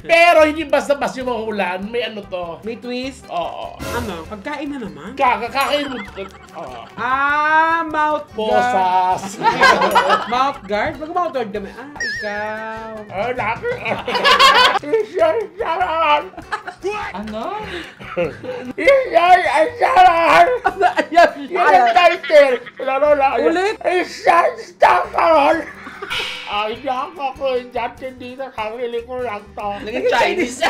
Pero hindi basta-basta yung mahulaan. May ano to. May twist? Oo. Ano? Pagkain na naman? Kakain mo. Oo. Mouth guard. Posas. Mouth guard? Mag-mouth guard kami. Ikaw. Laki. Isyaran. Ano? Isyaran. Yan ang title. Ulit? Isyaran. Ay, ako dyan, hindi na sarili ko lang to. Naging Chinese.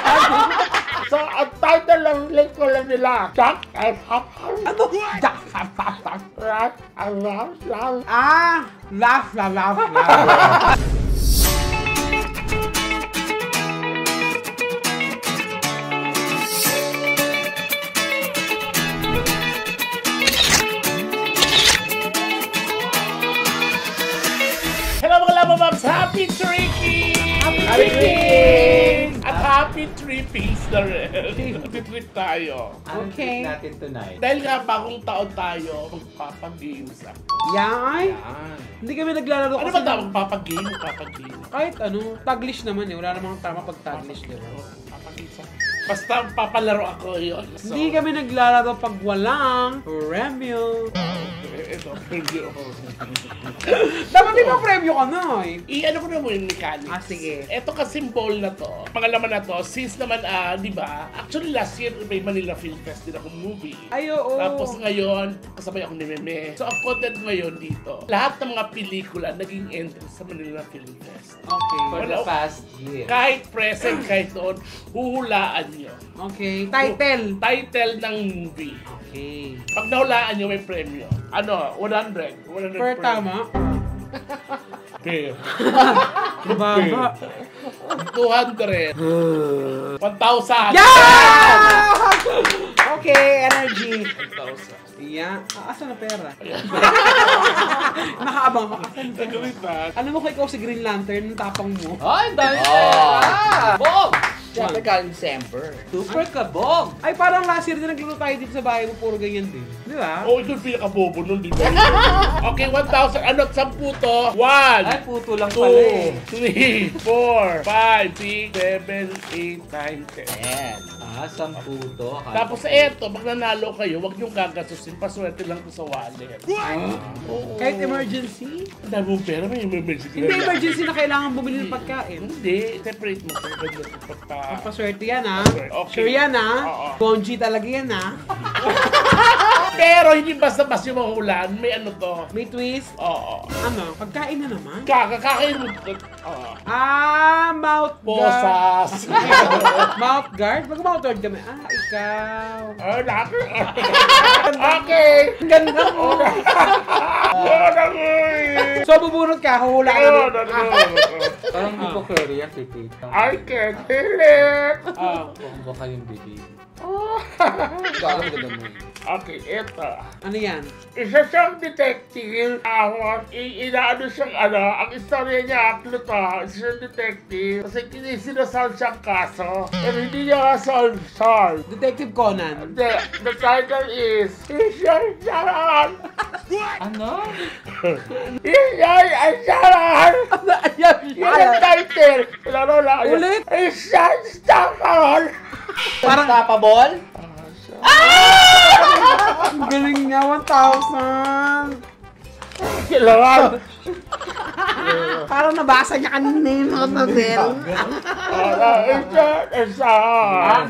So, ang title ng link ko lang nila, Jack and Hapal. Ano? Jack, Right? I love. Laugh. Hello mga Lamamabs! Happy Tricky! Happy Tricky! At happy Trippies na rin. Trip tayo. Okay. Anong natin tonight? Dahil nga bagong taon tayo, magpapagames ako. Yan. Hindi kami naglalaro Ano kasi ba tawag? Magpapagame? kahit ano, taglish naman eh. Wala namang tama pag taglish, di ba? Papagames ako. Basta papalaro ako yun. So, Hindi kami naglalaro pag walang premyo. ito, preview ako. Dapat di ba premyo ka na eh? I-ano ko na mo yung mechanics. Sige. Ito ka-symbol na to, pangalaman na to, since naman, di ba, actually last year may Manila Film Fest din ako movie. Ay, oo. Tapos ngayon, kasabay ako ni Meme. So ang content ngayon dito, lahat ng mga pelikula naging entry sa Manila Film Fest. Okay. For the past year. Kahit present, kahit noon, huhulaan nyo. Okay. Title. Title ng movie. Okay. Pag nahulaan nyo, may premyo. Ano? 100. 100 Per tama. Okay. Baba. 200. 1,000. Yeah! Okay, energy. 1,000. Yeah. Asan na pera? Ayan. Nakaabang ka. Asan na pera? Gagawin ba? Alam mo ko ikaw si Green Lantern, tapang mo. Ay, dami pera! Bog! Siyempre galing December. Super kabog! Ay, parang last year din naglaro tayo dito sa bahay mo, puro ganyan din. Di ba? Oh, ito yung pinaka-bobo nun, di ba? Okay, 1,000. Ano, 10 to? 1, Ay, puto lang pala eh. 2, 3, 4, 5, 6, 7, 8, 9, 10. Ayan. 10 to. Tapos eto, pag nanalo kayo, huwag niyong gagasusin. Paswerte lang ko sa wallet. Oo. Kahit emergency? Ang dami mong pera, may emergency. Hindi emergency na kailangan bumili ng pagkain. Hindi, separate mo kung ganda ito pagka... Paswerte yan ha. Okay. Sure yan ha. Oo. Bonji talaga yan ha. Pero hindi basta-basta yung mahulaan, may ano to. May twist. Oo. Ano? Pagkain na naman? Kakain mo. Oo. Mouth guard. Posas. Mouth guard? Mag-mouth guard kami. Ikaw. Laki. Okay. Ang ganda mo. So, bubunot ka, hula ka namin. Parang hindi ko carry yan si Tita. I can't feel it. Kung baka yung bibig. Galing ganda mo. Okay, ito. Ano yan? Isa siyang detective. Inaano siyang ang istorya niya, Pluto. Isa siyang detective. Kasi sinasal siyang kaso. Pero hindi niya solve. Detective Conan. The title is Isyaran. Ano? Isyaran. Yan ang title. Ulit? Isyaran. Parang Tapabol? ang galing nga, 1,000. Kailangan. Parang nabasa niya kanina yung mga novel.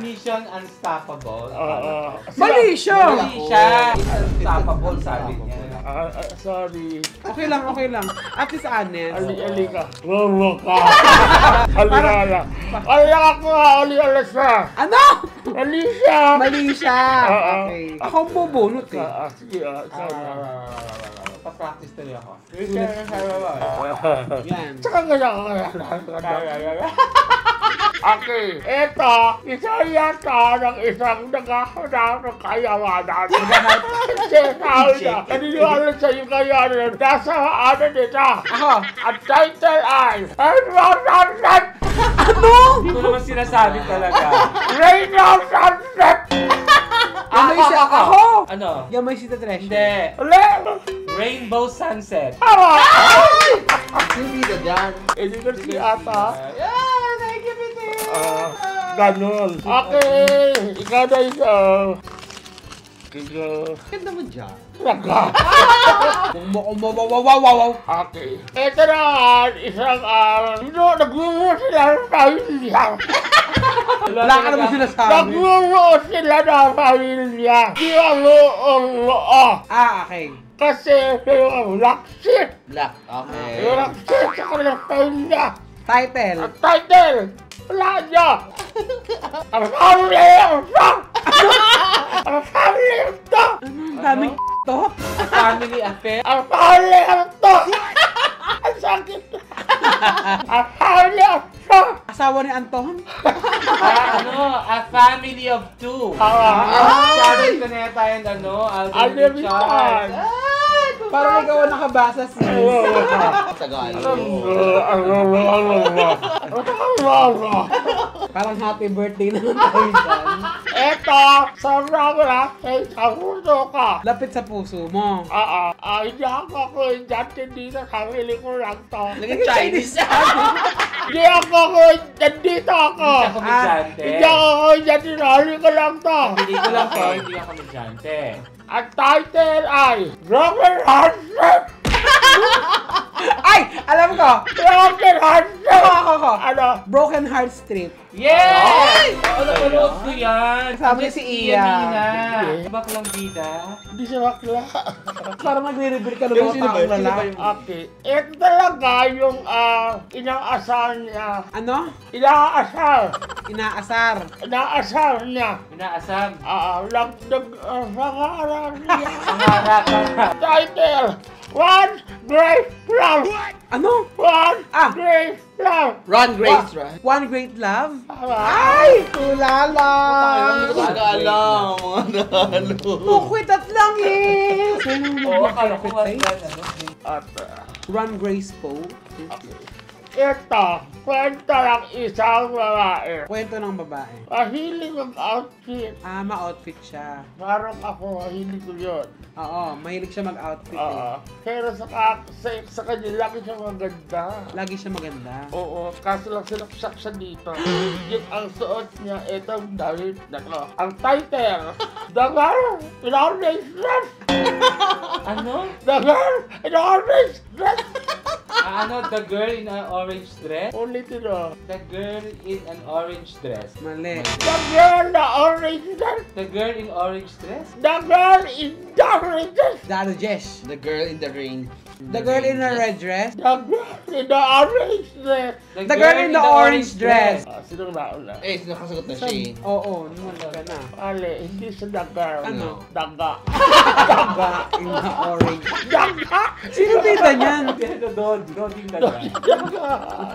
Mission Unstoppable. Mali siya. Mali siya. Unstoppable, sabi niya. Sorry. Okay lang, okay lang. At least honest. Ali ka. Roro ka. Ali ako ha. Ali siya. Ano? Ali siya. Mali siya. Oo. Okay. Ako ang bubunot eh. Sige, Pa-practice tuloy ako. Yan. Tsaka okay, eto, isa yata ng isang naghahanap ng kayawanan. Naniniwala sa yung kayawanan. Nasa ano nito? Ako. Ang title ay Ano? Hindi ko naman sinasabi talaga. Rain of Sunset! Yamay si ako. Ako! Ano? Yamay si Treasure. Hindi. Rainbow Sunset. Hindi ka dyan. Hindi ko si ata. Yeah, thank you, Peter. Ganon. Okay, ikaw na ikaw. Ganda mo dyan. Naga. Wow. Okay. Ito na isang nagmumo sila ng pamilya. Wala ka naman sinasabi. Nagmumo sila ng pamilya. Di ako Okay. Kasi yung laksit. Black. Okay. Yung laksit sa kanilang pamilya. Title. Ang title, wala niya. Ang family of song. Ang family of song. Ang daming to. Family affair. Ang family of song. Ang sakit. Ang family of song. Asawa ni Anton. A family of two. Sharon Cuneta and Alden Richard. Parang ikaw ang nakabasa sis. Parang happy birthday naman tayo dyan. Eto, sobrang lapit sa puso ka. Lapit sa puso mo. Hindi ako dyan dito, sarili ko lang to. Naging Chinese. Hindi ako nandito ako. Hindi siya komedyante. Hindi ako dyan, sinali ko lang to. Hindi ko lang po, hindi ako komedyante. Ang title ay Broken Hearts. Ay! Alam ko! Broken Hearts. Ako. Ano? Broken Heart Strip. Yes! Napanood ko yan. Kasama niya si Ian. Hindi. Baklang bida. Hindi siya bakla. Parang nagre-reveal ka ng Yung mga sino ba taong yun? Sino ba lalaki. yun? Okay. Ito talaga yung inaasar niya. Ano? Inaasar. Inaasar. Inaasar niya. Inaasam. Pangarap niya. Pangarap. Title, One Great Love. Ano? One Ah. Great Love. Ron Grace, right? One Great Love? Tama. Ay! Tulala! Hindi ko talaga alam. Mga nalo. Mukwit at langis! Oo, akala ko Perfect nga taste. At Run Grace po. ito, kwento ng isang babae. Kwento ng babae. Mahilig ang outfit. Ma-outfit siya. Parang ako, mahilig ko yun. Oo, mahilig siya mag-outfit eh. Pero sa kanya, laki siya maganda. Lagi siya maganda. Oo, kaso lang sinaksak siya dito. Yung ang suot niya, itong damit na to. Ang title, The Girl in Orange Dress! Ano? The Girl in Orange Dress! The girl in an orange dress? Ulitin mo. The girl in an orange dress. Mali. The Girl in Orange Dress! The girl in orange dress? The Girl in the Orange Dress! Dado Jesh. The girl in the rain. The girl in a red dress. The Girl in the Orange Dress! The girl in the orange dress. Sinong nauna? Sino nakasagot na siya? Oo, naman ka na. Ali, hindi siya the girl. Ano? Daga. Daga in the orange. Daga! Sino bida niyan? Doding daga.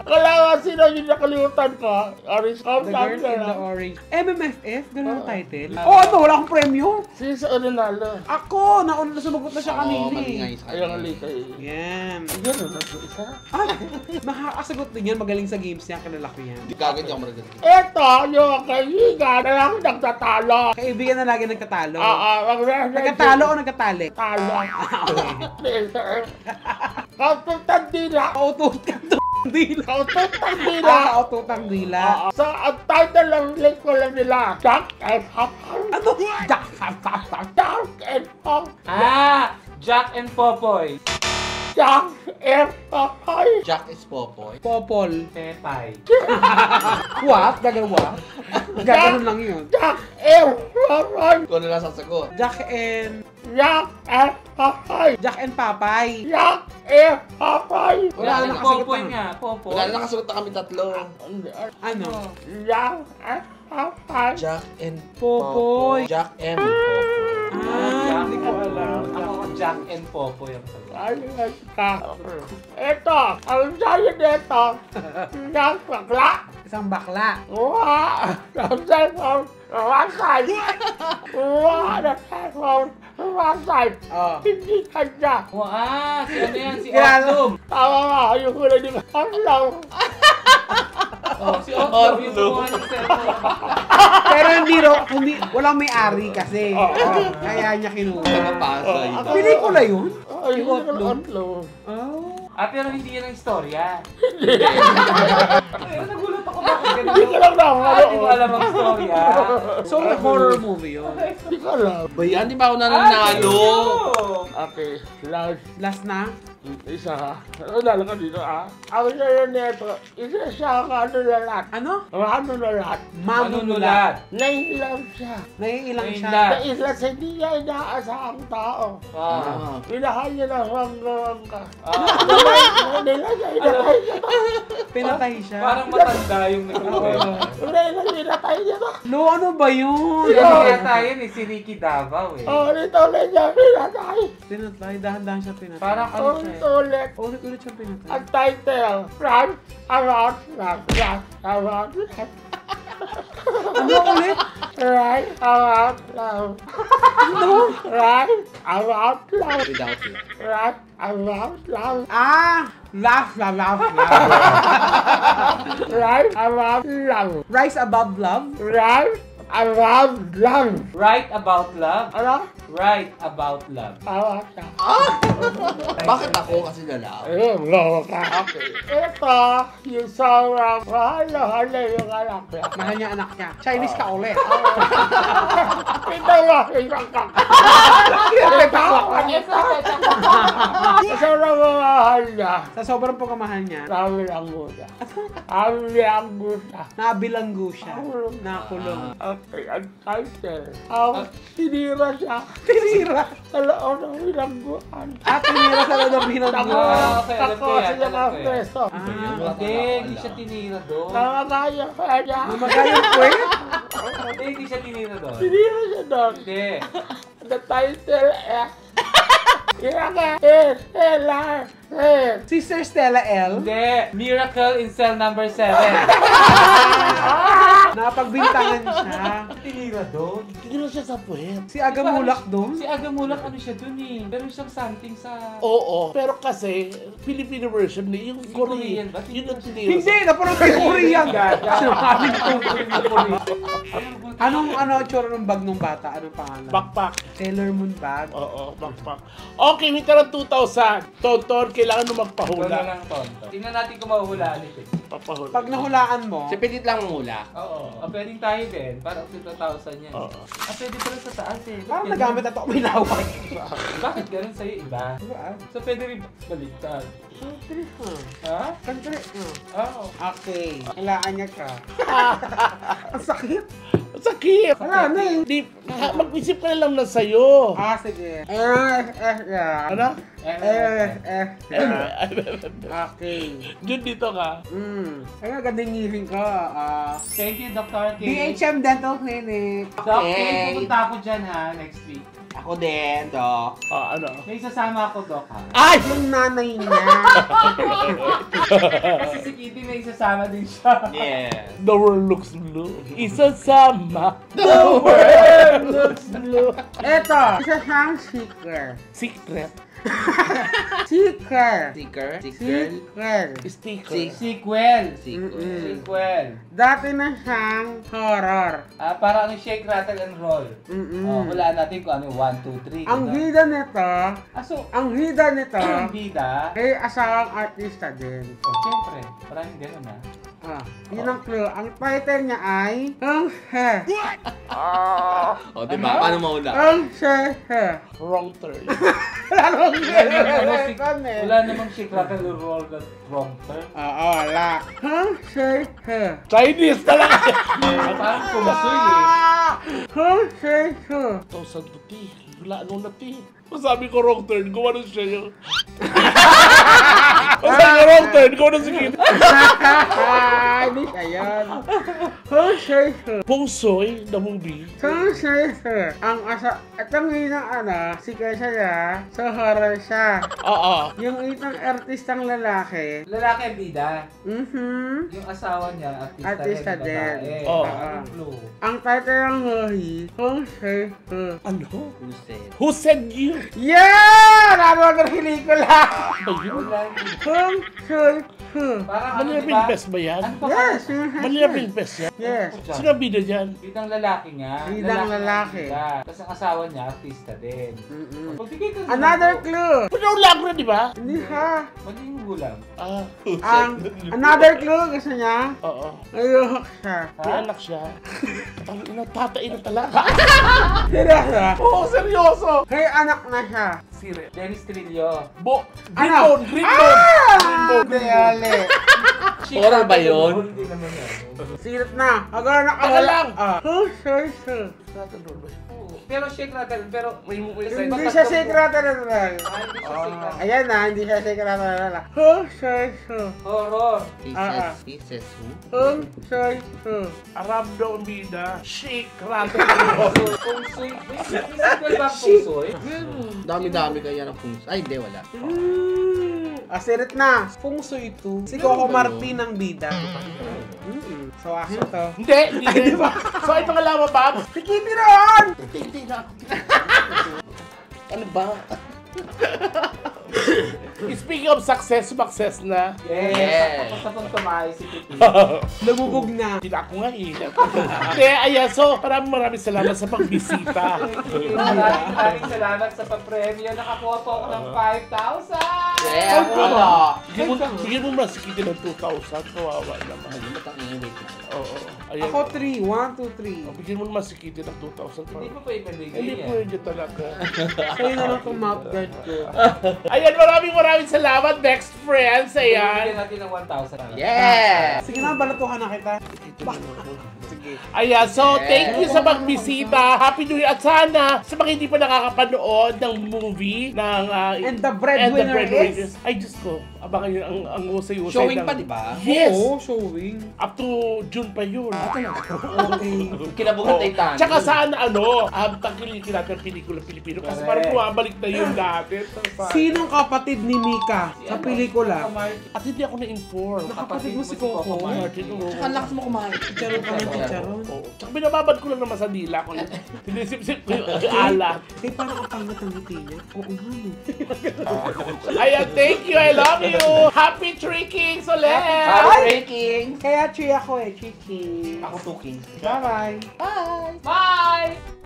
Wala nga sino yung nakalimutan ko. Orange The girl in the orange. MMFF? Ganun ang title? Ah. Oh, ano? Wala akong premyo? Sino sa Orinalo? Ako! Nauna na sumagot na siya kanina eh. Ayaw nga lita eh. Yan. Ganun na isa. Ay! Makakasagot din yan. Magaling sa games niya. Kilala ko yan. Di kagad yung maragal. Ito, yung kaibigan na lang nagtatalo. Kaibigan na lagi nagtatalo. Nagtatalo. Nagtatalo o nagtatalik? Talo. Kaututan dila. Kaututang dila. Kaututan dila. Kaututang dila. So, ang title ng link ko lang nila, Jack and Popeye. Ano? Jack and Popeye. Jack and Popoy. Jack and Popeye. Jack is Popoy. Popol. Pepay. What? Gagawa? Gaganon lang yun. Jack and Popeye. Kung ano lang sasagot. Jack and... Jack and Popeye. Jack and Papay. Jack and Popeye. Wala na Jack and nakasagot Popoy na. nga. Popoy. Wala na nakasagot na kami tatlo. Ano? Jack and Popeye. Jack and Popoy. Jack and Popoy. Ah, hindi ko alam. Ako Jack and Popoy ang sagot. Ayos ka. Ito, ang sayo nito, ng bakla. Isang bakla. Wah! Ang cellphone, wasay. Wah! Ang cellphone, wasay. Oh. Hindi kanya. Si ano yan? Si Kilala. Otlum. Tama nga, yung hula ni Hello. Si Otlum yung kumuha ng cellphone. Pero hindi, walang may-ari kasi. Kaya niya kinuha. Tagapasay. Pelikula yun? Ay, Yung hindi ko Otlum? Otlum. Oh. Pero hindi yan ang istorya. Nagulat ako. Hindi ko lang Hindi mo nakakanood. alam ang storya. So, horror movie yun. Hindi ko alam. Ba yan? Di ba ako nananalo? Okay, last. Last na? Isa ha. Nalala ka dito ah. Ang sa'yo neto, isa siya ang ano lalat. Ano? Ano lalat? Manunulat. Nailang siya. Naiilang siya. Naiilang. Naisla sa hindi niya inaasahang tao. Ah. Pinahan niya ng hanggang ka. Nila niya, Alam- Pinatay siya. Parang matanda yung nagkukwento. Nila pinatay niya na. No, ano ba yun? Yan yata yun eh, si Ricky Davao eh. Nito ulit niya pinatay. Pinatay. Dahan-dahan siya pinatay. Parang ano siya eh. Ulit. Ulit siya pinatay. Ang title, Run Around Love. Run Around Love. Ano ulit? Run Around Love. Run Around Love. Without you. Run Around Love. Laugh. Run Around Love. Rise above love? Run Around Love. Right about love? Ano? Right about love. Tawa siya. Bakit ako kasi lalaki? Ayun, loko ka. Okay. Ito, yung sobrang mahal yung anak niya. Mahal niya anak niya. Chinese ka ulit. Ito lang, isang kak. Sobrang mahal niya. Sa sobrang pagkamahal niya, Nabilanggo siya. Nabilanggo siya. nabilanggo siya. Nakulong. Okay, ang title. Sinira siya. Tinira. Sa loob ng bilangguan. Tinira sa loob ng binangguan. Okay, alam ko yan, sila alam ko ng yan. preso. Hindi siya tinira doon. Namagaya ka niya. Magaling po eh. Hindi siya tinira doon. Sinira siya doon. Hindi. The title Sister Stella L. Hindi. Miracle in cell number 7. Napagbintangan siya. Tinira doon. Sinira siya sa puwet. Si Agamulak doon. Si Agamulak ano siya doon eh. Meron siyang something sa... Oo, pero kasi Filipino version ni yung Korean Korean. ba? Yun ang tinira. Hindi, napanood kay Korean. Sinungaling tungkol na Korean. Ano tsura ng bag ng bata? Anong pangalan? Backpack. Sailor Moon bag. Oo, backpack. Okay, may tarang 2,000. Tonton, kailangan mo Wala magpahula. lang tonto. Tingnan natin kung mahuhulaan ito. Papahula. Pag nahulaan mo, Si Petit lang mula. Oo. Pwedeng tayo din. Parang 2,000 yan. Oo. Pwede pala sa taas eh. parang nagamit na ito may laway. Bakit ganun sa'yo iba? Diba? So pwede rin baliktad. Ha? Country. Oo. Okay. Kailangan niya ka. Ang sakit. Sakit! Wala na eh. Di, mag-isip ka na lang na sa'yo. Sige. Ano? Okay. Diyan dito ka. Ay, ganda yung ngipin ko. Thank you, Dr. K. BHM Dental Clinic. Doc K, pupunta ako dyan ha, next week. Ako din, Doc. Ano? May isasama ako, Doc ha. Ay! Yung nanay niya. Kasi si Kitty may isasama din siya. Yeah. The world looks blue. Isasama. The world looks blue. Eto, isa siyang seeker. Secret. Seeker. Sticker? Sticker? Seeker. Sticker. Sequel. Sticker. Sequel. Dati na siyang horror. Para ano, shake, rattle, and roll. Hulaan natin kung ano, 1, 2, 3. Ang hida nito, So, ang hida nito, ang bida. ay asawang artista din. Oh, siyempre. Maraming ganun ha. Yun ang clue. Ang title niya ay Ang He. O, diba? Paano maula? Ang He. Wrong turn. Wala namang shake, rattle, and roll na wrong turn. Oo, wala. Ang He. Chinese talaga. Parang kumasuy eh. Ang He. 1,000 puti. Wala nung nati. Masabi ko wrong turn. Gumano siya yun. Masabi ko wrong turn. Gumano si Kim. Hindi siya yan. Ang He. Pungsoy, the movie. Ang He. Ang itong inang si Kesha niya, sa horror siya. Oo. Yung itong artistang lalaki, Lalaki ang bida. Yung Yung asawa niya, Artista artista din. din. Oo. Anong clue? ang title ng hohi, Ang He. Ano? Who said? Who said you? Yeah! Nanonood ng pelikula! Ayun. Hung, shuy, hu. Parang ano, Manila diba? Film Fest ba yan? Ano pa Yes. Manila Film Fest yan? Yes. Sino ang bida dyan? Bidang lalaki nga. Bidang lalaki. Tapos ang asawa niya, artista din. Pagbigay ka ng Another clue. Pero lang na, di ba? Hindi ha. Maging gulang. Ah, Another clue gusto niya. oo. Ayok siya. May anak siya. Ang ina, tatay na talaga. Seryoso. Oo, seryoso. May anak na siya. Sire. Dennis Trillo. Greenbone, Greenbone. Hindi, ali. Horror ba yun? Hindi naman yan. Sirit na. Agora Taka nakawala. lang. Hu, shuy, hu. Pero shake natin, pero may Hindi siya secret na Hindi siya shake. Ayan na, hindi siya secret na. Hu, shuy, hu. Horror. Pieces, Hu, shuy, hu. Aramdo ang bida. Shake, rato. Feng Shui. May sequel ba ang Feng Shui? Dami-dami kaya ng pungs. Ay, hindi, wala. Sirit na. Feng Shui 2. Si Coco Martin ang bida. So, akin to. Hindi ba? So, ito nga lang, Bob. Si Kitty Ron! Hindi na ako. Ano ba? Speaking of success na. Yes. Tapos tumahay si Titi. Lumubog na. Hindi na ako nga eh. Hindi, ayan. So, maraming salamat sa pagbisita. Maraming salamat sa pag-premyo. Nakakuha po ako ng 5,000! Yeah, wala. Bigyan mo mas sikiti ng 2,000. Kawawa naman. Ba't ang ingay? Oo. Ayan. Ako 3. 1, 2, 3. Bigyan mo mas sikiti ng 2,000. Hindi mo pa ibigay Hindi yan. pwede talaga. Sa'yo na lang itong mouth guard ko. Ayan, maraming salamat, next friends. Bigyan Ayan. natin ng 1,000. Yeah! Sige na, balatuhan na kita. Sige. Ayan, so thank you sa pagbisita. Happy New Year. At sana, sa mga hindi pa nakakapanood ng movie ng And the breadwinner is? Ay, Diyos ko. Abangan yun ang usay-usay. Showing ng- pa, di ba? Yes. Oo, showing. Up to June pa yun. Okay. Kinabukan Titanic. Tsaka sana tangkilikin natin ang pelikula Pilipino kasi parang bumabalik na yun dati. Sinong kapatid ni Mika sa pelikula? At hindi ako na-inform. Kapatid mo si Coco. Martin, oo. Tsaka ang lakas mo kumain. Chicharon ka ng chicharon. Oo. Tsaka binababad ko lang naman sa dila ko. Sinisip-sip ko yung alat. Eh, parang ang pangat ang ngiti niya. Oo nga, no. Ayan, thank you. I love you. Happy Three Kings ulit. Happy breaking! Kaya chi ako eh, Chiki. Ako 2 kings. Bye-bye. Bye! Bye!